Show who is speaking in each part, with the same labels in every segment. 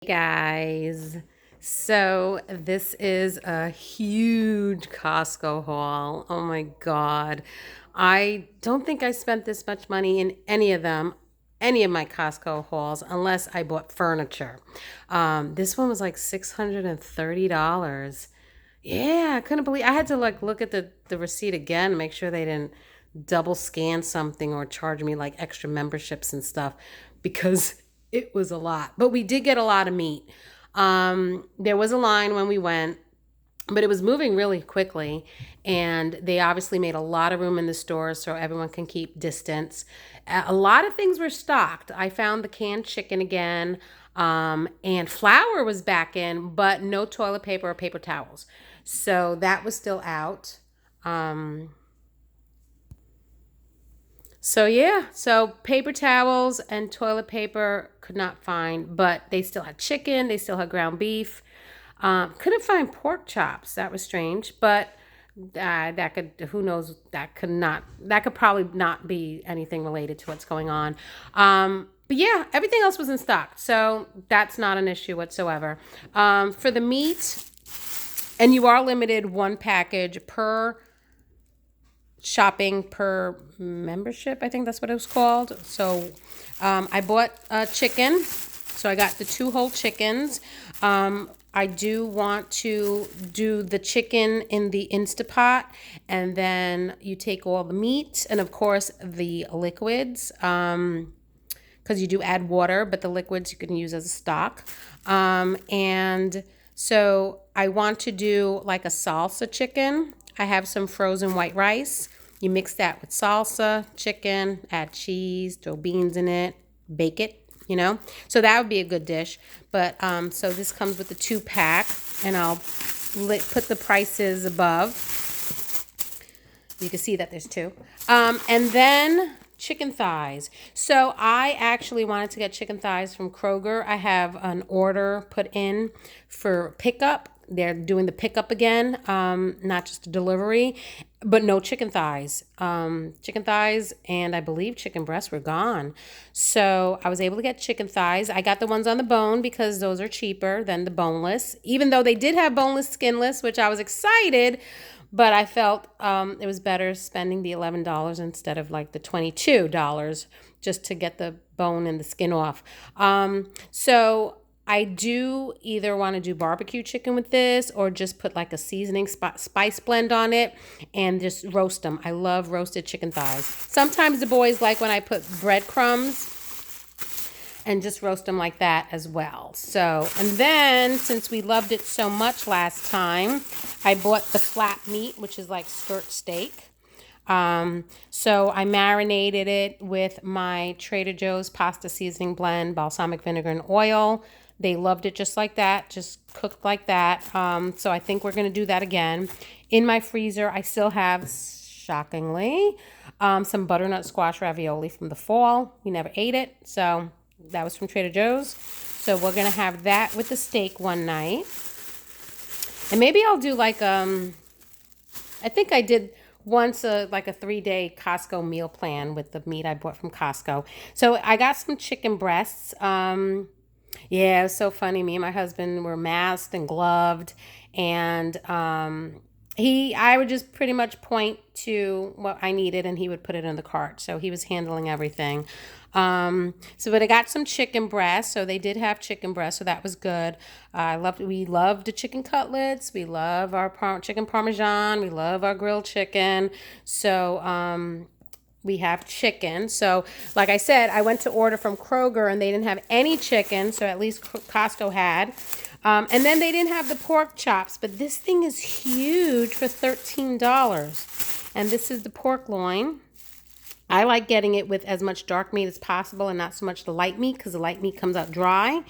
Speaker 1: Guys, so this is a huge Costco haul. Oh my God. I don't think I spent this much money in any of them, any of my Costco hauls, unless I bought furniture. This one was like $630. Yeah, I couldn't believe I had to like look at the receipt again, make sure they didn't double scan something or charge me like extra memberships and stuff because it was a lot. But we did get a lot of meat. There was a line when we went, but it was moving really quickly, and they obviously made a lot of room in the store so everyone can keep distance. A lot of things were stocked. I found the canned chicken again, and flour was back in, but no toilet paper or paper towels. So that was still out. Um, so paper towels and toilet paper could not find, but they still had chicken, they still had ground beef. Couldn't find pork chops. That was strange, but that could, who knows, that could probably not be anything related to what's going on. But yeah, everything else was in stock, so that's not an issue whatsoever. For the meat, and you are limited one package per shopping per membership. I think that's what it was called. So I bought chicken. So I got the 2 whole chickens. I do want to do the chicken in the Instapot, and then you take all the meat and of course the liquids, because you do add water, but the liquids you can use as a stock. And so I want to do like a salsa chicken. I have some frozen white rice. You mix that with salsa, chicken, add cheese, throw beans in it, bake it. So that would be a good dish. But so this comes with the 2-pack, and I'll put the prices above. You can see that there's 2. And then chicken thighs. So I actually wanted to get chicken thighs from Kroger. I have an order put in for pickup. They're doing the pickup again, not just a delivery, but no chicken thighs. Chicken thighs and I believe chicken breasts were gone. So I was able to get chicken thighs. I got the ones on the bone because those are cheaper than the boneless, even though they did have boneless, skinless, which I was excited. But I felt it was better spending the $11 instead of like the $22 just to get the bone and the skin off. So I do either want to do barbecue chicken with this or just put like a seasoning spice blend on it and just roast them. I love roasted chicken thighs. Sometimes the boys like when I put breadcrumbs and just roast them like that as well. So, and then since we loved it so much last time, I bought the flat meat, which is like skirt steak. So I marinated it with my Trader Joe's pasta seasoning blend, balsamic vinegar and oil. They loved it just like that, just cooked like that. So I think we're going to do that again. In my freezer, I still have, shockingly, some butternut squash ravioli from the fall. We never ate it, so that was from Trader Joe's. So we're going to have that with the steak one night. And maybe I'll do like, I think I did once like a 3-day Costco meal plan with the meat I bought from Costco. So I got some chicken breasts. Yeah, it was so funny. Me and my husband were masked and gloved, and I would just pretty much point to what I needed, and he would put it in the cart. So he was handling everything. But I got some chicken breasts. So they did have chicken breasts, so that was good. We love the chicken cutlets. We love our chicken parmesan. We love our grilled chicken. So we have chicken. So like I said, I went to order from Kroger and they didn't have any chicken. So at least Costco had. And then they didn't have the pork chops, but this thing is huge for $13. And this is the pork loin. I like getting it with as much dark meat as possible and not so much the light meat because the light meat comes out dry.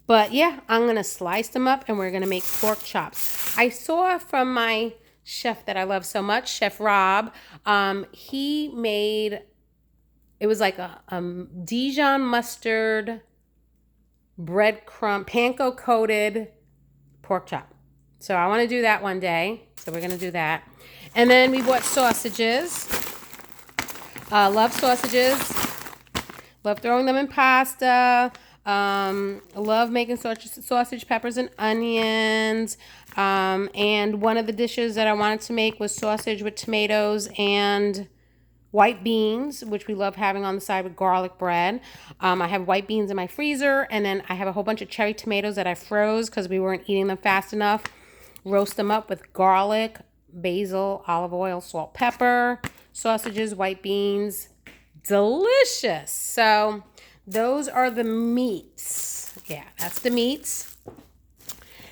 Speaker 1: But yeah, I'm going to slice them up and we're going to make pork chops. I saw from my chef that I love so much, Chef Rob, he made, it was like a Dijon mustard breadcrumb, panko coated pork chop. So I want to do that one day. So we're going to do that. And then we bought sausages. Love sausages. Love throwing them in pasta. Love making sausage, peppers, and onions. And one of the dishes that I wanted to make was sausage with tomatoes and white beans, which we love having on the side with garlic bread. I have white beans in my freezer, and then I have a whole bunch of cherry tomatoes that I froze because we weren't eating them fast enough. Roast them up with garlic, basil, olive oil, salt, pepper, sausages, white beans. Delicious. So those are the meats. Yeah, that's the meats.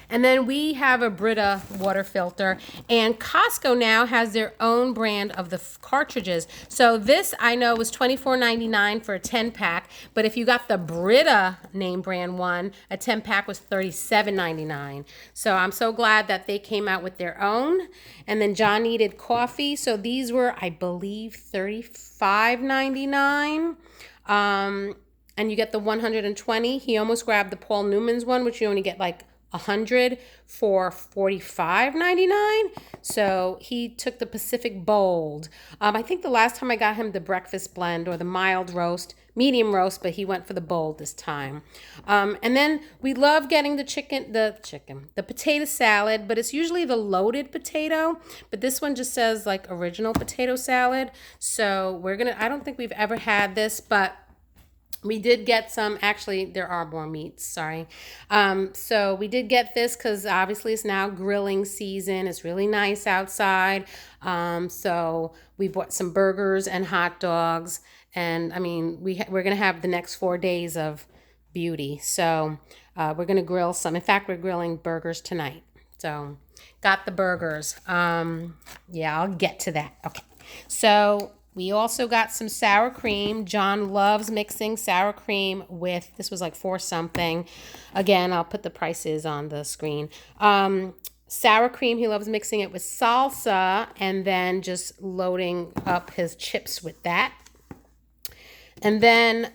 Speaker 1: And then we have a Brita water filter, and Costco now has their own brand of the cartridges. So this I know was $24.99 for a 10-pack, but if you got the Brita name brand one, a 10-pack was $37.99. So I'm so glad that they came out with their own. And then John needed coffee, so these were, I believe, $35.99. And you get the 120. He almost grabbed the Paul Newman's one, which you only get like 100 for $45.99. So he took the Pacific Bold. I think the last time I got him the breakfast blend or the mild roast, medium roast, but he went for the bold this time. And then we love getting the potato salad, but it's usually the loaded potato. But this one just says like original potato salad. So I don't think we've ever had this, but we did get some, actually, there are more meats, sorry. So we did get this because obviously it's now grilling season. It's really nice outside. So we bought some burgers and hot dogs. And I mean, we're going to have the next 4 days of beauty. So we're going to grill some. In fact, we're grilling burgers tonight. So got the burgers. Yeah, I'll get to that. Okay. So we also got some sour cream. John loves mixing sour cream with, this was like $4 something. Again, I'll put the prices on the screen. Sour cream, he loves mixing it with salsa and then just loading up his chips with that. And then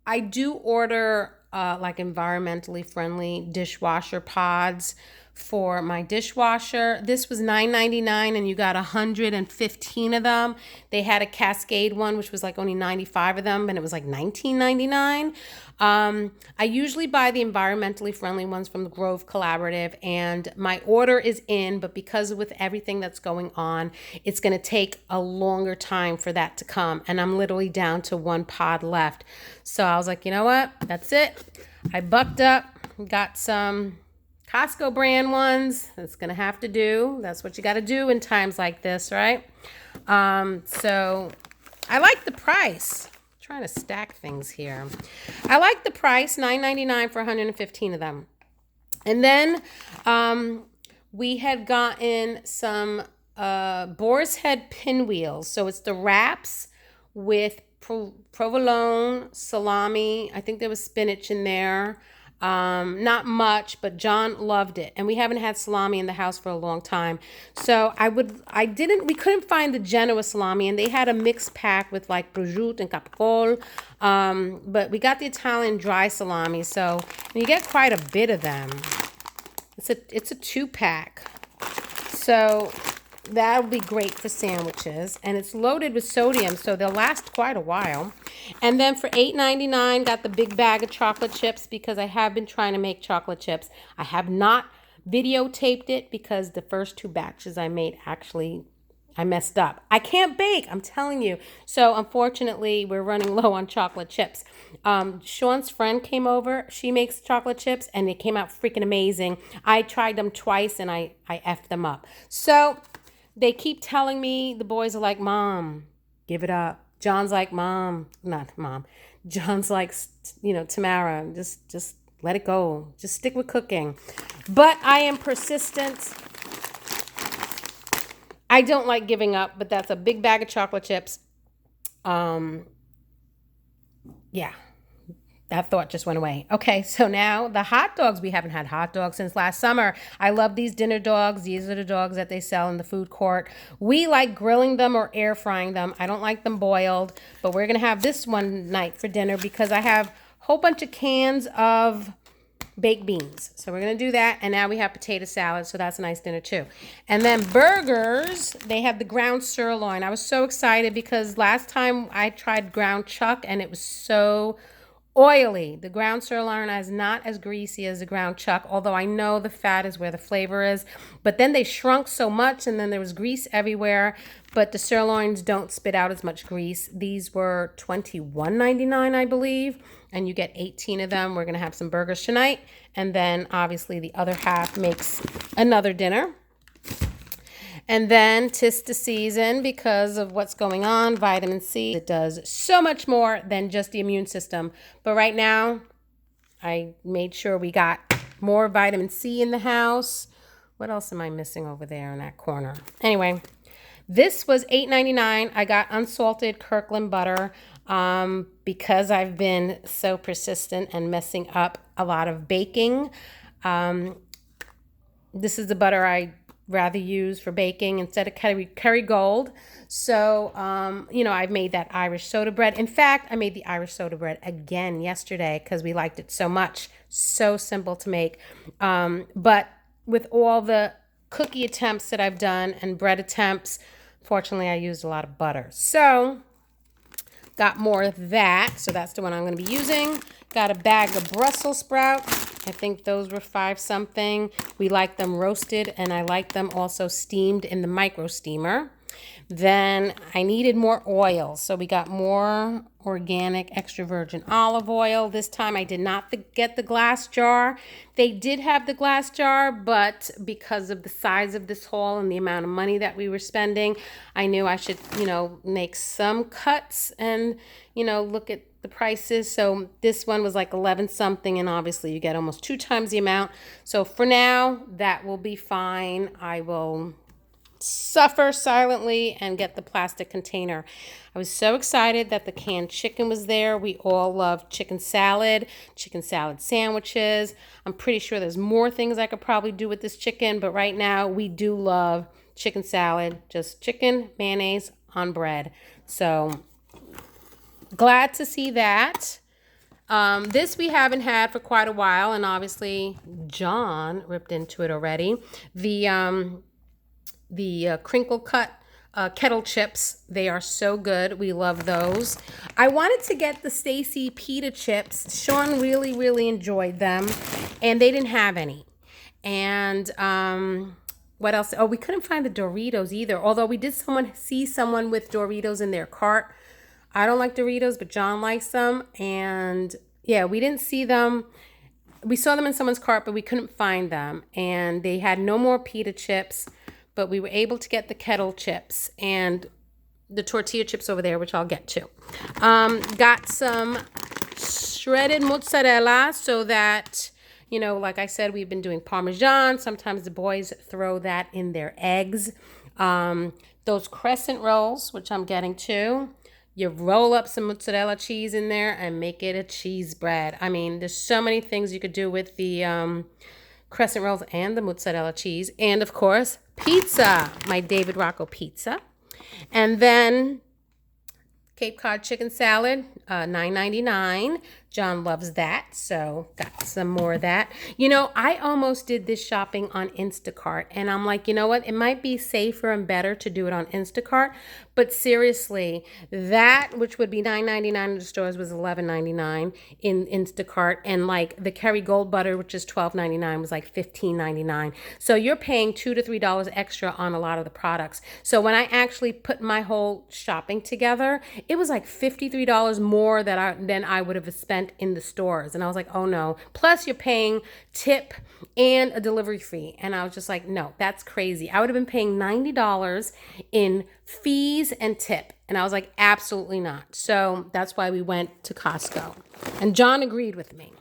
Speaker 1: I do order like environmentally friendly dishwasher pods for my dishwasher. This was $9.99 and you got 115 of them. They had a Cascade one, which was like only 95 of them, and it was like $19.99. I usually buy the environmentally friendly ones from the Grove Collaborative, and my order is in, but because with everything that's going on, it's going to take a longer time for that to come, and I'm literally down to one pod left. So I was like, you know what? That's it. I bucked up, got some Costco brand ones. That's going to have to do. That's what you got to do in times like this, right? So I like the price. I'm trying to stack things here. I like the price, $9.99 for 115 of them. And then we had gotten some boar's head pinwheels. So it's the wraps with provolone, salami. I think there was spinach in there. Not much, but John loved it, and we haven't had salami in the house for a long time. So we couldn't find the Genoa salami, and they had a mixed pack with like prosciutto and capicola. But we got the Italian dry salami, so you get quite a bit of them. It's a 2-pack, so that would be great for sandwiches, and it's loaded with sodium, so they'll last quite a while. And then for $8.99, got the big bag of chocolate chips because I have been trying to make chocolate chips. I have not videotaped it because the first 2 batches I made, actually, I messed up. I can't bake, I'm telling you. So unfortunately, we're running low on chocolate chips. Sean's friend came over. She makes chocolate chips, and they came out freaking amazing. I tried them twice, and I effed them up. So they keep telling me, the boys are like, Mom, give it up. John's like, John's like, Tamara, just let it go. Just stick with cooking. But I am persistent. I don't like giving up, but that's a big bag of chocolate chips. Yeah. That thought just went away. Okay, so now the hot dogs. We haven't had hot dogs since last summer. I love these dinner dogs. These are the dogs that they sell in the food court. We like grilling them or air frying them. I don't like them boiled, but we're going to have this one night for dinner because I have a whole bunch of cans of baked beans. So we're going to do that, and now we have potato salad, so that's a nice dinner too. And then burgers, they have the ground sirloin. I was so excited because last time I tried ground chuck, and it was so Oily. The ground sirloin is not as greasy as the ground chuck, although I know the fat is where the flavor is. But then they shrunk so much, and then there was grease everywhere. But the sirloins don't spit out as much grease. These were $21.99, I believe, and you get 18 of them. We're going to have some burgers tonight, and then obviously the other half makes another dinner. And then tis the season because of what's going on, vitamin C. It does so much more than just the immune system. But right now, I made sure we got more vitamin C in the house. What else am I missing over there in that corner? Anyway, this was $8.99. I got unsalted Kirkland butter because I've been so persistent and messing up a lot of baking. This is the butter I rather use for baking instead of Kerrygold. So, I've made that Irish soda bread. In fact, I made the Irish soda bread again yesterday because we liked it so much. So simple to make. But with all the cookie attempts that I've done and bread attempts, fortunately, I used a lot of butter. So, got more of that. So that's the one I'm going to be using. Got a bag of Brussels sprouts. I think those were 5 something. We like them roasted, and I like them also steamed in the micro steamer. Then I needed more oil, so we got more organic extra virgin olive oil. This time I did not get the glass jar. They did have the glass jar, but because of the size of this haul and the amount of money that we were spending, I knew I should, make some cuts and, look at the prices. So this one was like 11 something, and obviously you get almost 2 times the amount. So for now, that will be fine. I will suffer silently and get the plastic container. I was so excited that the canned chicken was there. We all love chicken salad sandwiches. I'm pretty sure there's more things I could probably do with this chicken, but right now we do love chicken salad, just chicken, mayonnaise on bread. So glad to see that. This we haven't had for quite a while, and obviously John ripped into it already. The crinkle cut kettle chips, they are so good. We love those. I wanted to get the Stacy pita chips. Sean really, really enjoyed them, and they didn't have any. And what else? Oh, we couldn't find the Doritos either, although we did see someone with Doritos in their cart. I don't like Doritos, but John likes them. And yeah, we didn't see them. We saw them in someone's cart, but we couldn't find them. And they had no more pita chips, but we were able to get the kettle chips and the tortilla chips over there, which I'll get to. Got some shredded mozzarella so that, like I said, we've been doing Parmesan. Sometimes the boys throw that in their eggs. Those crescent rolls, which I'm getting to. You roll up some mozzarella cheese in there and make it a cheese bread. I mean, there's so many things you could do with the crescent rolls and the mozzarella cheese. And, of course, pizza, my David Rocco pizza. And then Cape Cod chicken salad, $9.99. John loves that, so got some more of that. I almost did this shopping on Instacart, and I'm like, you know what? It might be safer and better to do it on Instacart, but seriously, that, which would be $9.99 in the stores, was $11.99 in Instacart, and like the Kerrygold butter, which is $12.99, was like $15.99. So you're paying $2 to $3 extra on a lot of the products. So when I actually put my whole shopping together, it was like $53 more than I would have spent in the stores. And I was like, oh no. Plus you're paying tip and a delivery fee. And I was just like, no, that's crazy. I would have been paying $90 in fees and tip. And I was like, absolutely not. So that's why we went to Costco. And John agreed with me.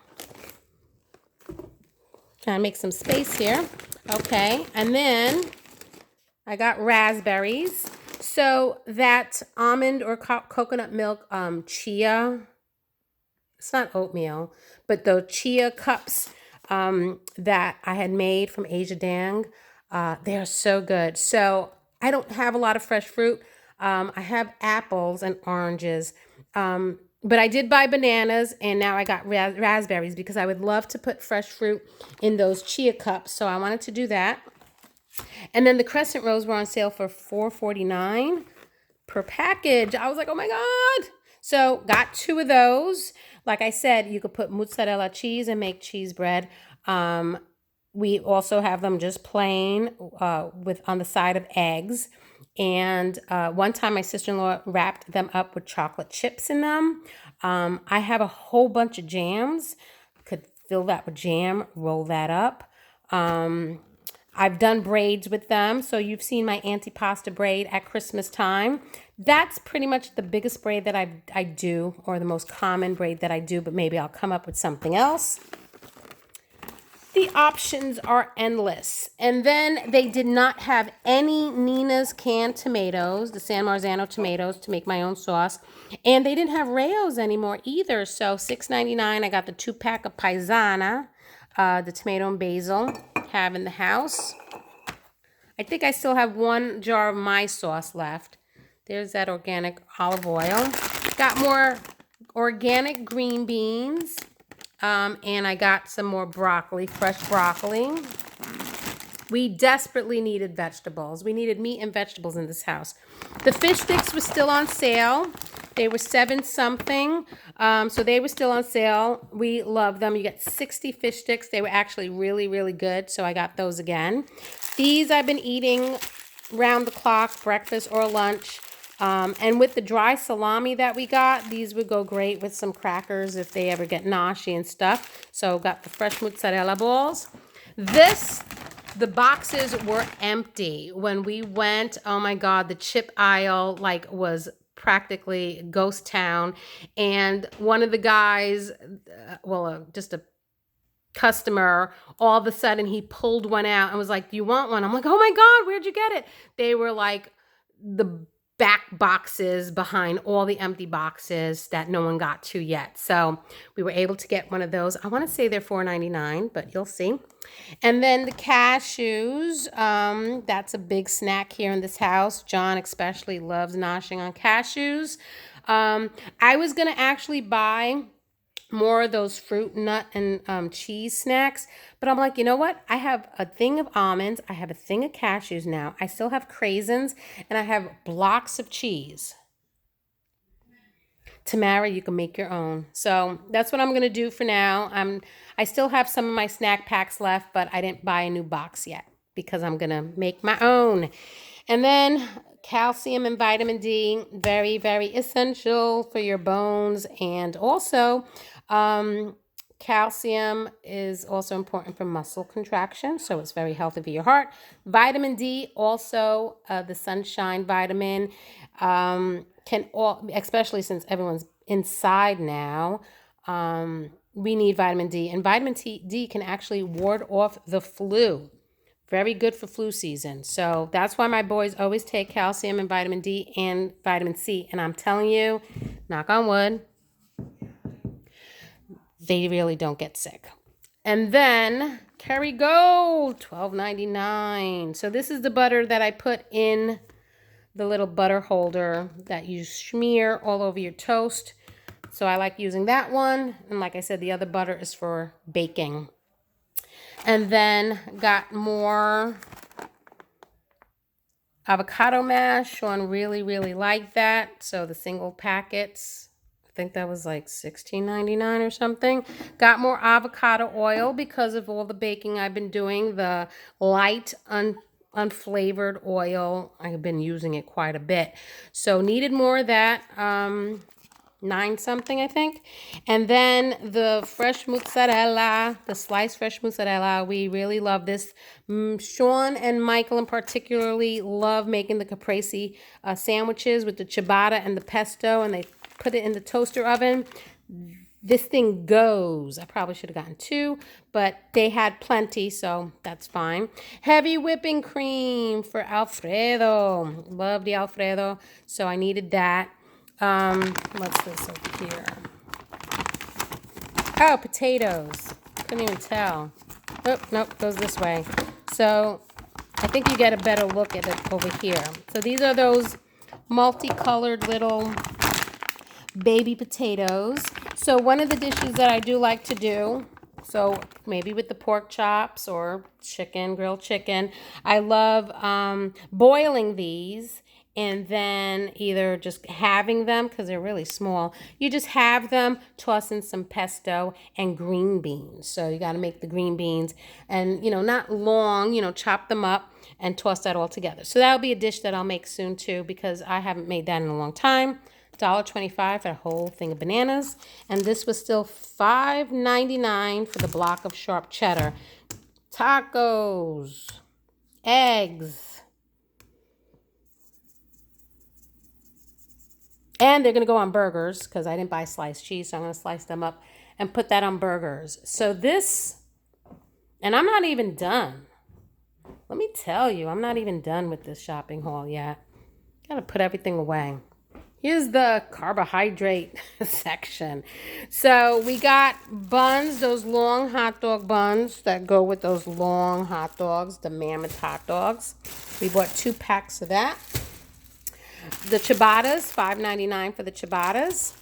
Speaker 1: Trying to make some space here. Okay. And then I got raspberries. So that almond or coconut milk chia, it's not oatmeal, but the chia cups that I had made from Asia Dang, they are so good. So I don't have a lot of fresh fruit. I have apples and oranges, but I did buy bananas, and now I got raspberries because I would love to put fresh fruit in those chia cups. So I wanted to do that. And then the crescent rolls were on sale for $4.49 per package. I was like, oh my God. So got 2 of those. Like I said, you could put mozzarella cheese and make cheese bread. We also have them just plain with on the side of eggs. And one time my sister-in-law wrapped them up with chocolate chips in them. I have a whole bunch of jams. Could fill that with jam, roll that up. I've done braids with them. So you've seen my antipasta braid at Christmas time. That's pretty much the biggest braid that I do, or the most common braid that I do, but maybe I'll come up with something else. The options are endless. And then they did not have any Nina's canned tomatoes, the San Marzano tomatoes, to make my own sauce. And they didn't have Rayo's anymore either. So $6.99, I got the 2-pack of Paisana, the tomato and basil, have in the house. I think I still have 1 jar of my sauce left. There's that organic olive oil. Got more organic green beans. And I got some more broccoli, fresh broccoli. We desperately needed vegetables. We needed meat and vegetables in this house. The fish sticks were still on sale. They were 7 something. So they were still on sale. We love them. You get 60 fish sticks. They were actually really, really good. So I got those again. These I've been eating round the clock, breakfast or lunch. And with the dry salami that we got, these would go great with some crackers if they ever get noshy and stuff. So got the fresh mozzarella balls. The boxes were empty when we went. Oh my God, the chip aisle was practically ghost town. And one of the guys, just a customer, all of a sudden he pulled one out and was like, "Do you want one?" I'm like, "Oh my God, where'd you get it?" They were like the back boxes behind all the empty boxes that no one got to yet. So we were able to get one of those. I want to say they're $4.99, but you'll see. And then the cashews, that's a big snack here in this house. John especially loves noshing on cashews. I was going to actually buy more of those fruit, nut, and cheese snacks. But I'm like, you know what? I have a thing of almonds. I have a thing of cashews now. I still have craisins, and I have blocks of cheese. Tamara, you can make your own. So that's what I'm going to do for now. I still have some of my snack packs left, but I didn't buy a new box yet because I'm going to make my own. And then calcium and vitamin D, very, very essential for your bones. And also, calcium is also important for muscle contraction, so it's very healthy for your heart. Vitamin D, also the sunshine vitamin, especially since everyone's inside now, we need vitamin D. And vitamin D can actually ward off the flu. Very good for flu season. So that's why my boys always take calcium and vitamin D and vitamin C. And I'm telling you, knock on wood, they really don't get sick. And then Kerrygold, $12.99. So this is the butter that I put in the little butter holder that you smear all over your toast. So I like using that one. And like I said, the other butter is for baking. And then got more avocado mash. Sean really, really liked that. So the single packets, I think that was like $16.99 or something. Got more avocado oil because of all the baking I've been doing. The light, unflavored oil, I've been using it quite a bit. So needed more of that. 9 something, I think. And then the fresh mozzarella, the sliced fresh mozzarella, we really love this. Sean and Michael in particularly love making the caprese sandwiches with the ciabatta and the pesto, and they put it in the toaster oven. This thing goes. I probably should have gotten 2, but they had plenty, so that's fine. Heavy whipping cream for Alfredo. Love the Alfredo, so I needed that. What's this over here? Oh, potatoes. Couldn't even tell. Oh, nope, goes this way. So I think you get a better look at it over here. So these are those multicolored little baby potatoes. So one of the dishes that I do like to do, so maybe with the pork chops or chicken, grilled chicken, I love boiling these and then either just having them, because they're really small, you just have them, toss in some pesto and green beans. So you got to make the green beans and, not long, chop them up and toss that all together. So that'll be a dish that I'll make soon too, because I haven't made that in a long time. $1.25 for a whole thing of bananas. And this was still $5.99 for the block of sharp cheddar. Tacos, eggs, and they're going to go on burgers because I didn't buy sliced cheese, so I'm going to slice them up and put that on burgers. So this, and I'm not even done. Let me tell you, I'm not even done with this shopping haul yet. Got to put everything away. Here's the carbohydrate section. So we got buns, those long hot dog buns that go with those long hot dogs, the mammoth hot dogs. We bought 2 packs of that. The ciabattas, $5.99 for the ciabattas.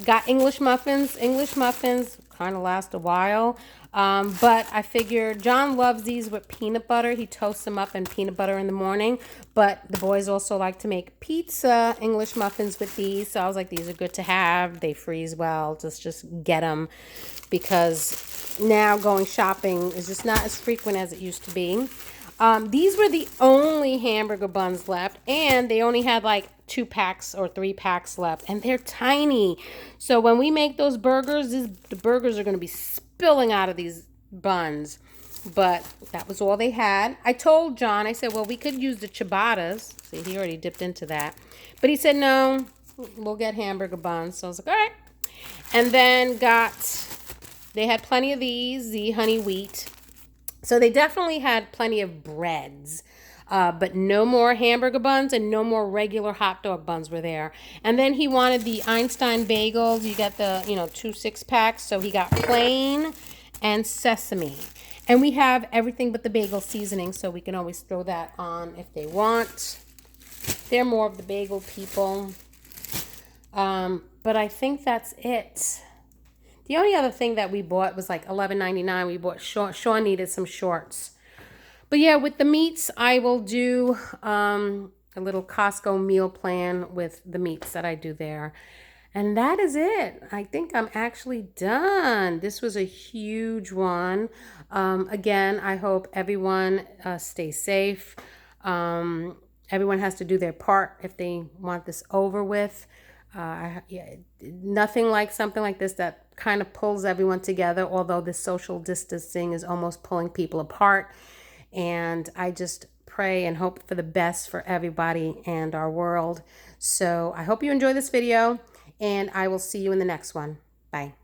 Speaker 1: Got English muffins. English muffins kind of last a while. But I figured John loves these with peanut butter. He toasts them up in peanut butter in the morning. But the boys also like to make pizza English muffins with these. So I was like, these are good to have. They freeze well. Just get them. Because now going shopping is just not as frequent as it used to be. These were the only hamburger buns left, and they only had like 2 packs or 3 packs left, and they're tiny. So when we make those burgers, the burgers are going to be spilling out of these buns. But that was all they had. I told John, I said, well, we could use the ciabattas. See, he already dipped into that. But he said, no, we'll get hamburger buns. So I was like, all right. And then they had plenty of these, the honey wheat. So they definitely had plenty of breads, but no more hamburger buns and no more regular hot dog buns were there. And then he wanted the Einstein bagels. You got the, 2 6-packs. So he got plain and sesame. And we have everything but the bagel seasoning, so we can always throw that on if they want. They're more of the bagel people. But I think that's it. The only other thing that we bought was like $11.99. We bought Sean needed some shorts. But yeah, with the meats, I will do a little Costco meal plan with the meats that I do there. And that is it. I think I'm actually done. This was a huge one. Again, I hope everyone stays safe. Everyone has to do their part if they want this over with. Nothing like something like this that kind of pulls everyone together, although this social distancing is almost pulling people apart. And I just pray and hope for the best for everybody and our world. So I hope you enjoy this video, and I will see you in the next one. Bye.